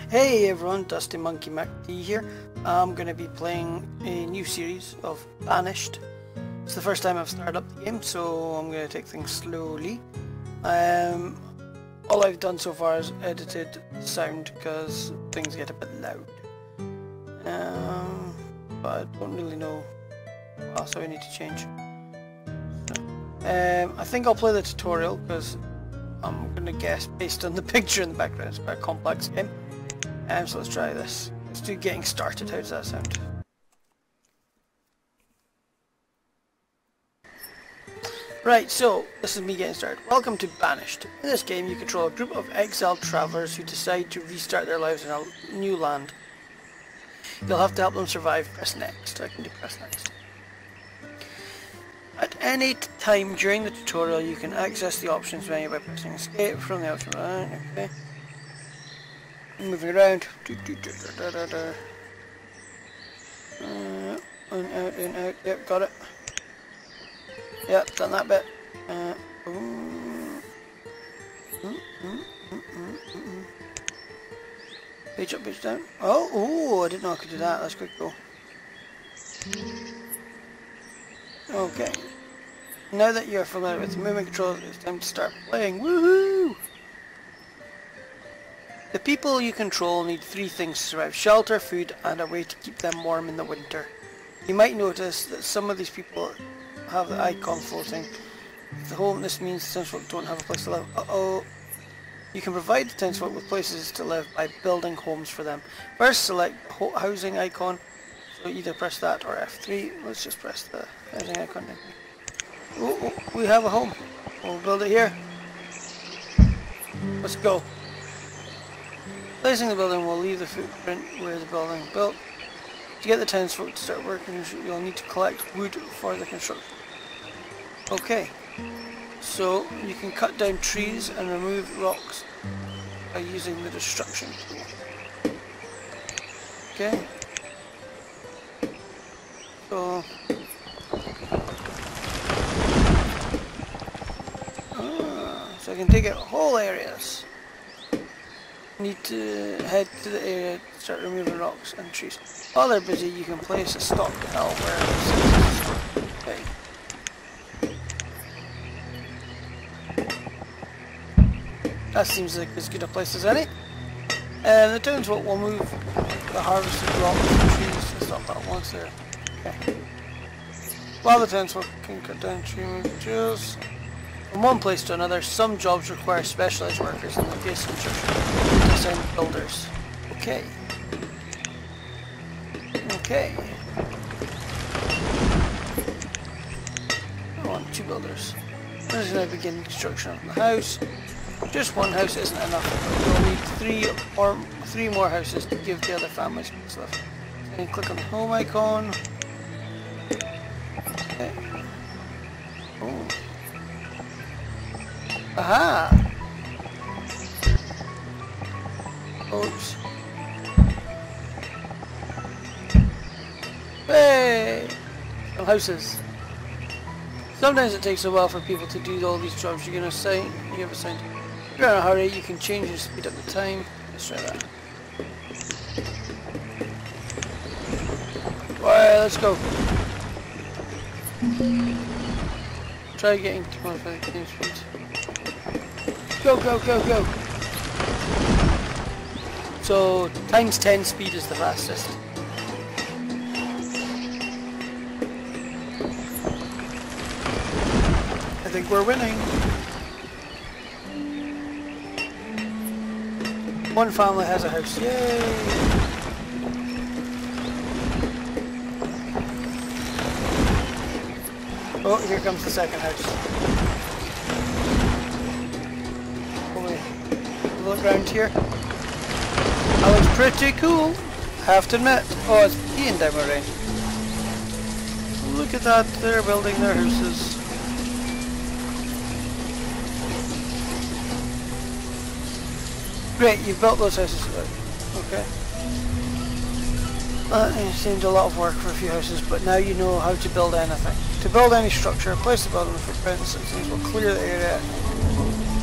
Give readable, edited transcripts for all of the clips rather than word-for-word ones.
Hey everyone, Dusty Monkey MacD here. I'm going to be playing a new series of Banished. It's the first time I've started up the game, so I'm going to take things slowly. All I've done so far is edited sound because things get a bit loud. But I don't really know what else I need to change. I think I'll play the tutorial because I'm going to guess based on the picture in the background. It's quite a complex game. So let's try this. Let's do getting started. How does that sound? Right, so this is me getting started. Welcome to Banished. In this game you control a group of exiled travelers who decide to restart their lives in a new land. You'll have to help them survive. Press next. I can do press next. At any time during the tutorial you can access the options menu by pressing escape from the option. Okay. Moving around. In, out. Yep, got it. Yep, done that bit. Page up, page down. Oh, I didn't know I could do that. That's quite cool. Okay. Now that you're familiar with the movement controls, it's time to start playing. Woohoo! The people you control need three things to survive: shelter, food, and a way to keep them warm in the winter. You might notice that some of these people have the icon floating. If the home, this means the townsfolk don't have a place to live. Uh-oh. You can provide the townsfolk with places to live by building homes for them. First, select the housing icon. So either press that or F3. Let's just press the housing icon. Oh, we have a home. We'll build it here. Let's go. Placing the building will leave the footprint where the building built. To get the townsfolk to start working, you'll need to collect wood for the construction. Okay, so you can cut down trees and remove rocks by using the destruction tool. Okay. So I can take out whole areas. Need to head to the area to start removing rocks and trees. While they're busy, you can place a stock hill where okay. That seems like as good a place as any. The townsfolk will move the harvested rocks and trees and stop that once they're okay. While the townsfolk can cut down tree materials from one place to another, some jobs require specialized workers. In the case of construction, design builders. Okay. I want 2 builders. This is now begin construction of the house. Just one house isn't enough. We'll need 3 more houses to give the other families place left. And click on the home icon. Okay. Oh. Aha! Oops. Hey! Some houses. Sometimes it takes a while for people to do all these jobs. You're gonna say, you have a sound. If you're in a hurry, you can change your speed up the time. Let's try that. Alright, let's go. Try getting to modify the game speed. Go, go, go, go! So, times 10 speed is the fastest. I think we're winning. One family has a house. Yay! Oh, here comes the second house. Look around here. That looks pretty cool, have to admit. Oh, it's peeing down my rain. Look at that, they're building their houses. Great, you've built those houses. Okay. That seemed a lot of work for a few houses, but now you know how to build anything. To build any structure, place the building footprints and things will clear the area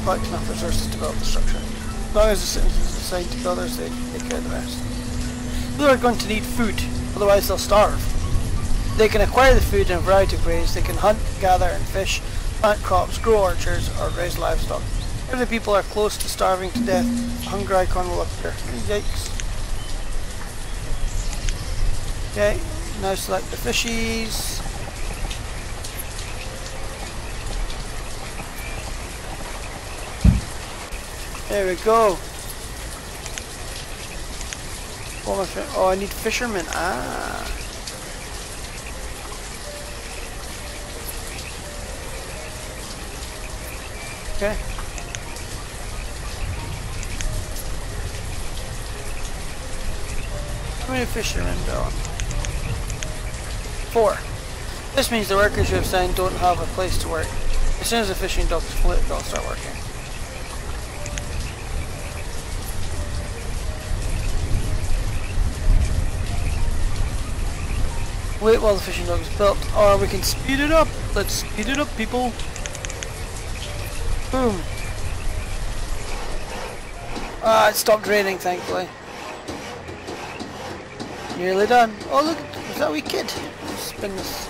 collect enough resources to build the structure. As long as the citizens decide to build theirs, they take care of the rest. People are going to need food, otherwise they'll starve. They can acquire the food in a variety of ways. They can hunt, gather and fish, plant crops, grow orchards, or raise livestock. If the people are close to starving to death, a hunger icon will appear. Yikes. Okay, now select the fishies. There we go. Oh, I need fishermen. Ah. Okay. How many fishermen do I want? 4. This means the workers you have signed don't have a place to work. As soon as the fishing docks split, they'll start working. Wait while the fishing dock is built, or we can speed it up. Let's speed it up, people. Boom. Ah, it stopped raining, thankfully. Nearly done. Oh look, is that a wee kid? Spin this.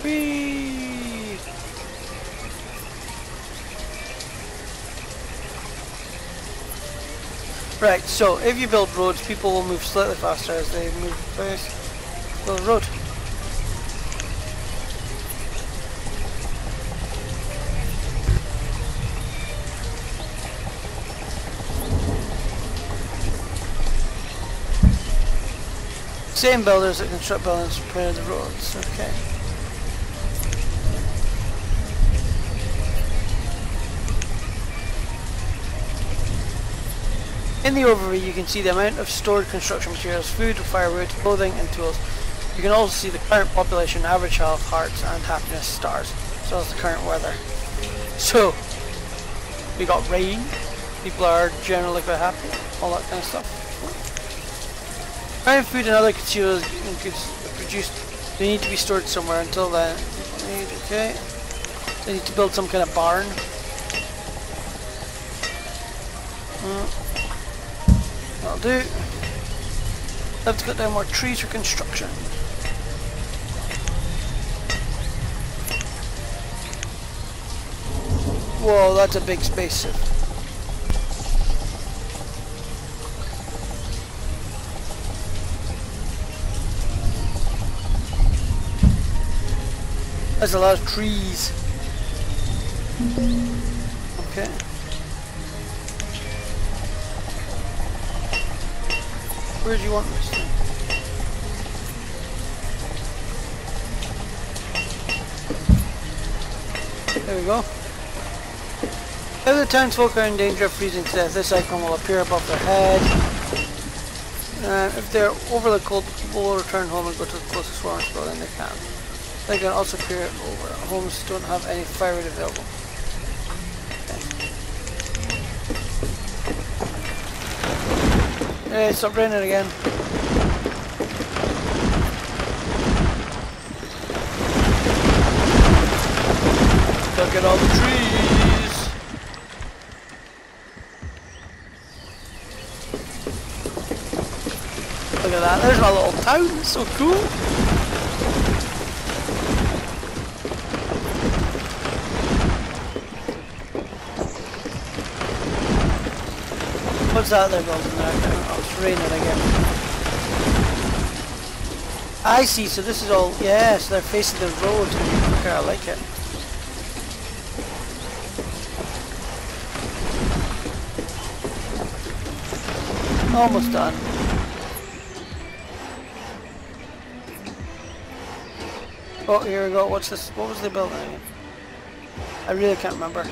Whee! Right, so if you build roads, people will move slightly faster as they move fast. Build a road. Same builders that construct buildings prepare the roads. Okay. In the overview you can see the amount of stored construction materials, food, firewood, clothing and tools. You can also see the current population, average health, hearts and happiness stars, as well as the current weather. So, we got rain, people are generally quite happy, all that kind of stuff. Current food and other goods produced, they need to be stored somewhere. Until then, okay, they need to build some kind of barn. That'll do. Have to cut down more trees for construction. Whoa, that's a big space. There's a lot of trees. Okay. Where do you want this thing? There we go. If the townsfolk are in danger of freezing to death, this icon will appear above their head. If they're overly cold, people will return home and go to the closest warmth building they can. They can also appear over homes don't have any firewood available. Okay. Hey, stop raining again. Look at all the trees. Look at that, there's my little town, it's so cool. What's that they're building there? Oh, it's raining again. I see, so this is all, yeah, so they're facing the road. Okay, I like it. Almost done. Oh, here we go. What's this? What was the building again? I really can't remember.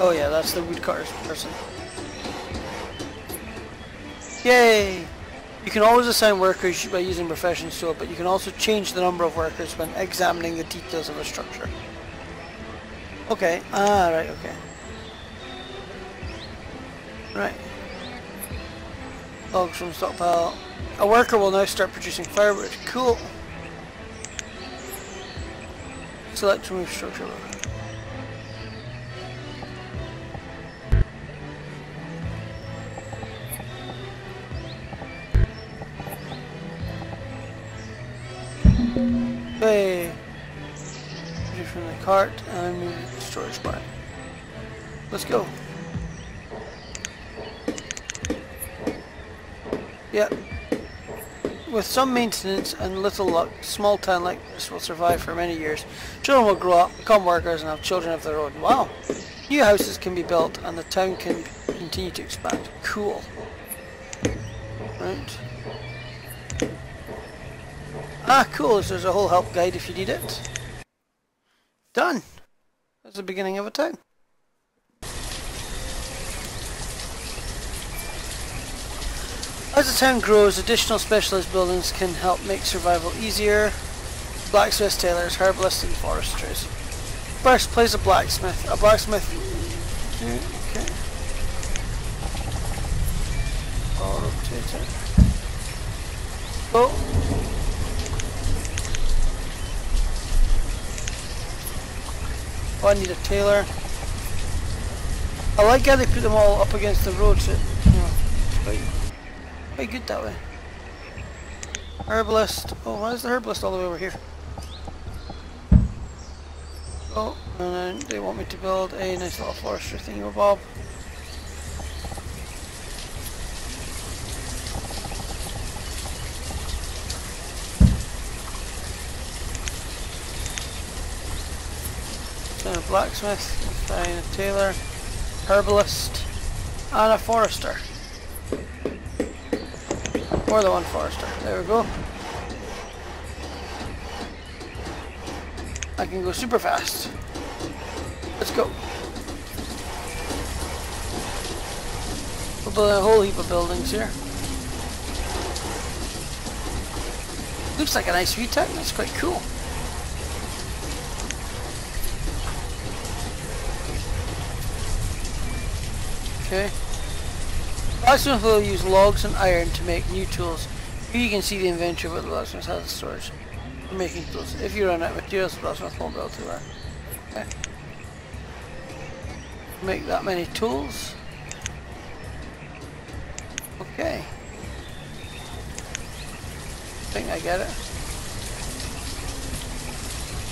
Oh yeah, that's the woodcutter's person. Yay! You can always assign workers by using professions tool, but you can also change the number of workers when examining the details of a structure. Okay. Ah, right. Okay. Right. Logs from stockpile. A worker will now start producing firewood. Cool. So select remove structure. Hey, from the cart and move the storage bar. Let's go. Yep. With some maintenance and little luck, a small town like this will survive for many years. Children will grow up, become workers, and have children of their own. Wow! New houses can be built, and the town can continue to expand. Cool. Right. Ah, cool. There's a whole help guide if you need it. Done. That's the beginning of a town. As the town grows, additional specialist buildings can help make survival easier. Blacksmiths, tailors, herbalists, and foresters. First, place a blacksmith. A blacksmith. Okay. I'll rotate it. Oh. Oh, I need a tailor. I like how they put them all up against the road, so it's quite good that way. Herbalist. Oh, why is the herbalist all the way over here? Oh, and then they want me to build a nice little forester thingy-bob. Then a blacksmith, fine, a tailor, herbalist, and a forester. More than one forester. There we go. I can go super fast. Let's go. We're building a whole heap of buildings here. Looks like a nice wee town. That's quite cool. Okay. Blacksmith will use logs and iron to make new tools. Here you can see the inventory of what the blacksmith has in storage for making tools. If you run out of materials, the blacksmith won't be able to work. Okay. Make that many tools. Okay. I think I get it.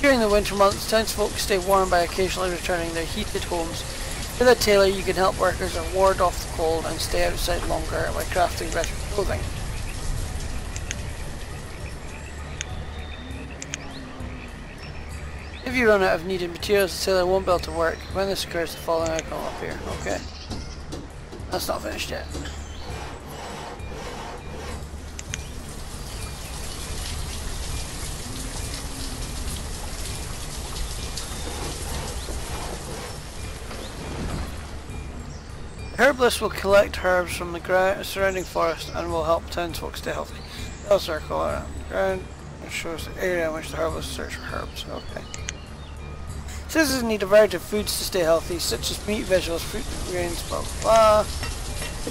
During the winter months, townsfolk stay warm by occasionally returning to their heated homes. With a tailor, you can help workers ward off the cold and stay outside longer by crafting better clothing. If you run out of needed materials, the tailor won't be able to work. When this occurs, the following icon will appear. Okay. That's not finished yet. Herbalists will collect herbs from the surrounding forest and will help townsfolk stay healthy. They'll circle around the ground, which shows the area in which the herbalists search for herbs. Okay. Citizens need a variety of foods to stay healthy, such as meat, vegetables, fruit, grains, blah blah blah.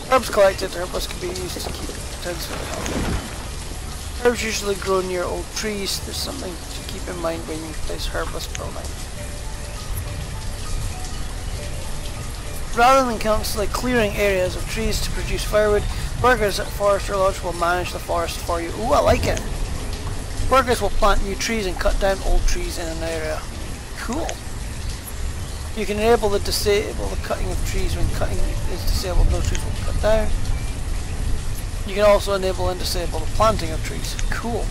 Herbs collected, herbalists can be used to keep townsfolk healthy. Herbs usually grow near old trees. There's something to keep in mind when you place herbalist building. Rather than constantly clearing areas of trees to produce firewood, workers at Forester Lodge will manage the forest for you. Ooh, I like it! Workers will plant new trees and cut down old trees in an area. Cool! You can disable the cutting of trees when cutting is disabled. No trees will be cut down. You can also enable and disable the planting of trees. Cool!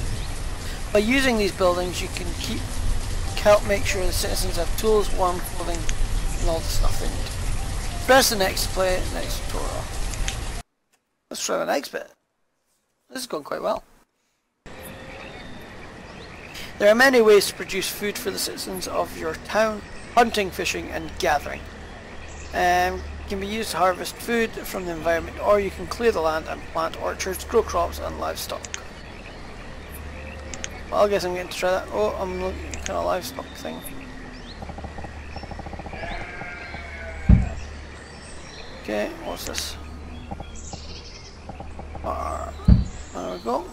By using these buildings, you can help make sure the citizens have tools, warm clothing, and all the stuff they need. Press the next tutorial. Let's try the next bit. This is going quite well. There are many ways to produce food for the citizens of your town. Hunting, fishing, and gathering can be used to harvest food from the environment, or you can clear the land and plant orchards, grow crops and livestock. Well, I guess I'm going to try that. Oh, I'm looking at kind of livestock thing. Okay, what's this? There we go.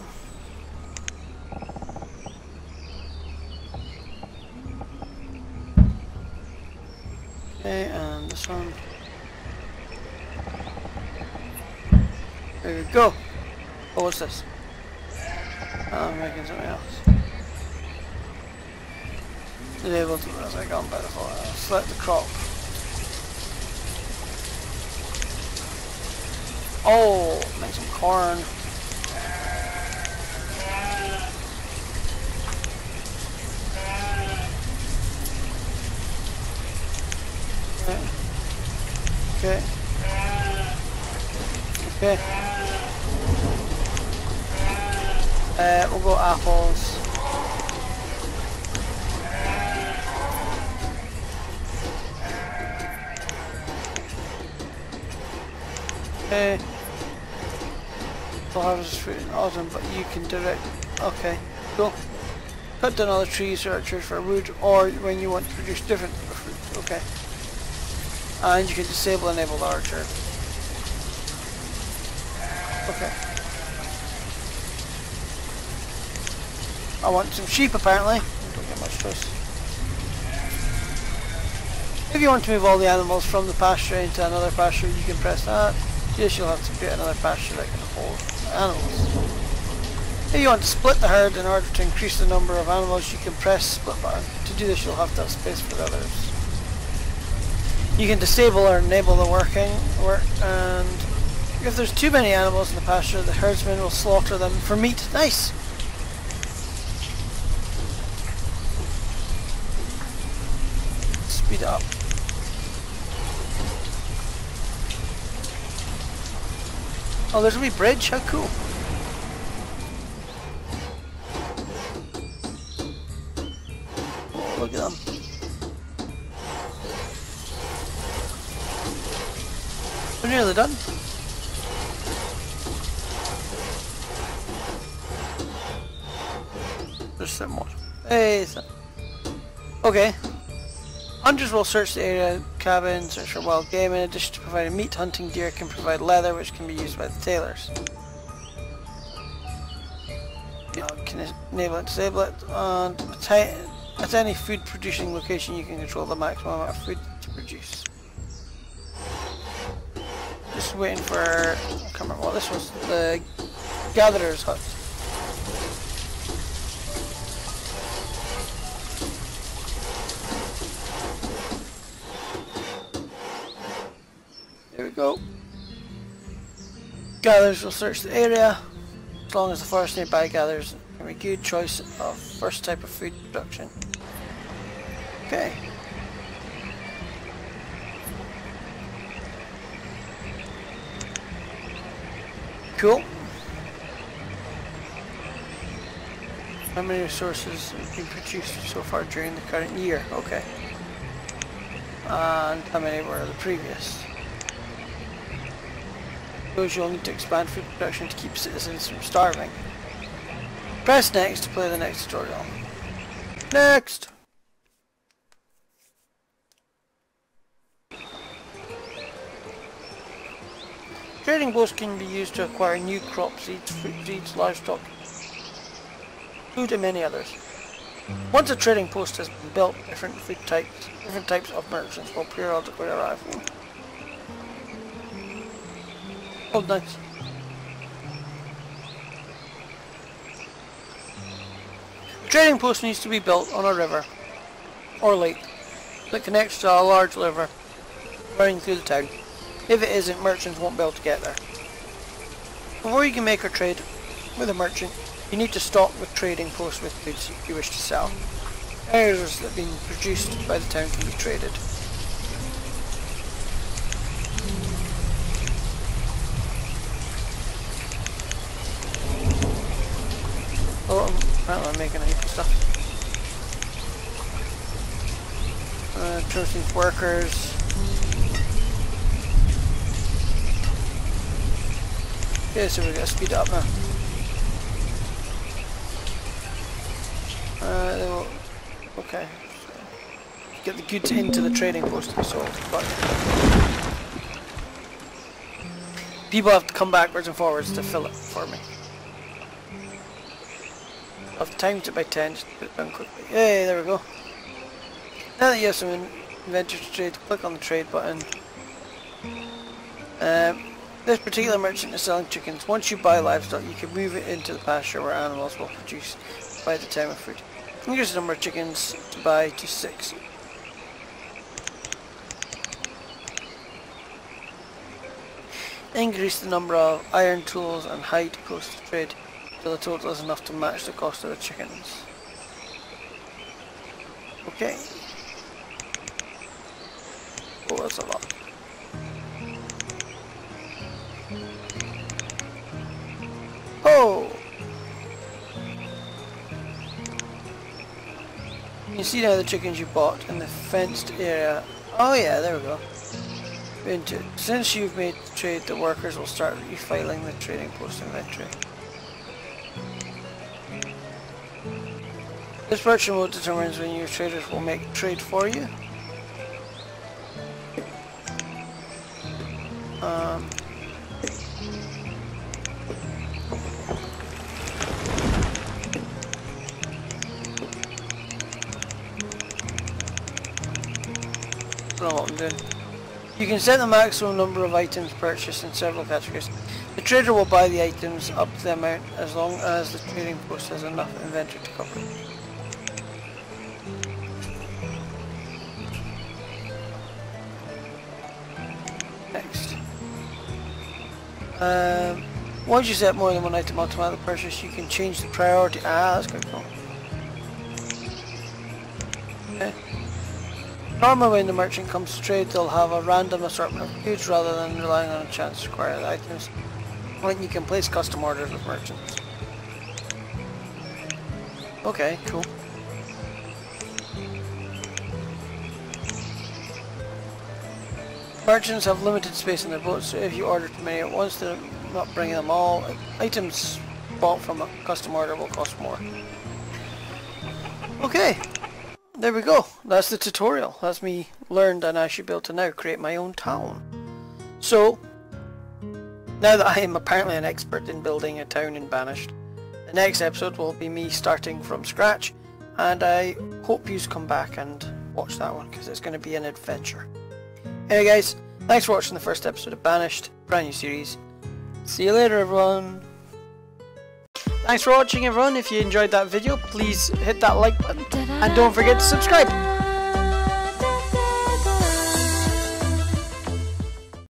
Okay, and this one. There we go. Oh, what's this? I'm making something else. Able to as I got better for select the crop. Oh, make some corn. Okay. Okay. We'll go apples. Okay. We'll harvest fruit in autumn, but you can direct. Okay, cool. Cut down all the trees or orchards for wood, or when you want to produce different fruit. Okay. And you can disable and enable the archer. Okay. I want some sheep apparently. Don't get much choice. If you want to move all the animals from the pasture into another pasture, you can press that. Yes, you'll have to create another pasture that can hold animals. If you want to split the herd in order to increase the number of animals, you can press split button. To do this, you'll have to have space for the others. You can disable or enable the work, and if there's too many animals in the pasture, the herdsman will slaughter them for meat. Nice! Speed it up. Oh, there's a wee bridge? How cool! Oh, look at them. We're nearly done. There's some more. Hey, okay. Hunters will search the area, cabins, search for wild game. In addition to providing meat, hunting deer can provide leather, which can be used by the tailors. You can enable it, disable it, and at any food producing location you can control the maximum amount of food to produce. Just waiting for, I can't remember what this was, the gatherer's hut. There we go. Gatherers will search the area. As long as the forest nearby gathers, can be a good choice of first type of food production. Okay. Cool. How many resources have been produced so far during the current year? Okay. And how many were the previous? Those you'll need to expand food production to keep citizens from starving. Press next to play the next tutorial. Next! Trading posts can be used to acquire new crop seeds, fruit seeds, livestock, food and many others. Once a trading post has been built, different types of merchants will periodically arrive. Oh, nice. A trading post needs to be built on a river or lake that connects to a large river running through the town. If it isn't, merchants won't be able to get there. Before you can make or trade with a merchant, you need to stock the trading post with goods you wish to sell. Areas that have been produced by the town can be traded. Oh, apparently I'm making a heap of stuff. Choosing workers. Okay, so we're going to speed up now. Okay. So get the goods into the trading post to be sold. But people have to come backwards and forwards to fill it for me. I've timed it by 10 just to put it down quickly. Hey, there we go. Now that you have some inventory to trade, click on the trade button. This particular merchant is selling chickens. Once you buy livestock, you can move it into the pasture where animals will produce by the time of food. Increase the number of chickens to buy to 6. Increase the number of iron tools and hide posts to trade till the total is enough to match the cost of the chickens. Okay. Oh, that's a lot. Oh! You see now the chickens you bought in the fenced area. Oh yeah, there we go. Since you've made the trade, the workers will start refiling the trading post inventory. This merchant mode determines when your traders will make trade for you. I don't know what I'm doing. You can set the maximum number of items purchased in several categories. The trader will buy the items up to the amount as long as the trading post has enough inventory to cover it. Next. Once you set more than one item automatic purchase, you can change the priority. Ah, that's quite cool. Okay. Normally when the merchant comes to trade, they'll have a random assortment of goods rather than relying on a chance to acquire the items. Like you can place custom orders with merchants. Okay, cool. Merchants have limited space in their boats, so if you order too many at once, they're not bringing them all. Items bought from a custom order will cost more. Okay. There we go, that's the tutorial. That's me learned, and I should be able to now create my own town. So, now that I am apparently an expert in building a town in Banished, the next episode will be me starting from scratch, and I hope you come back and watch that one, because it's going to be an adventure. Anyway guys, thanks for watching the first episode of Banished, brand new series. See you later everyone. Thanks for watching everyone. If you enjoyed that video, please hit that like button and don't forget to subscribe.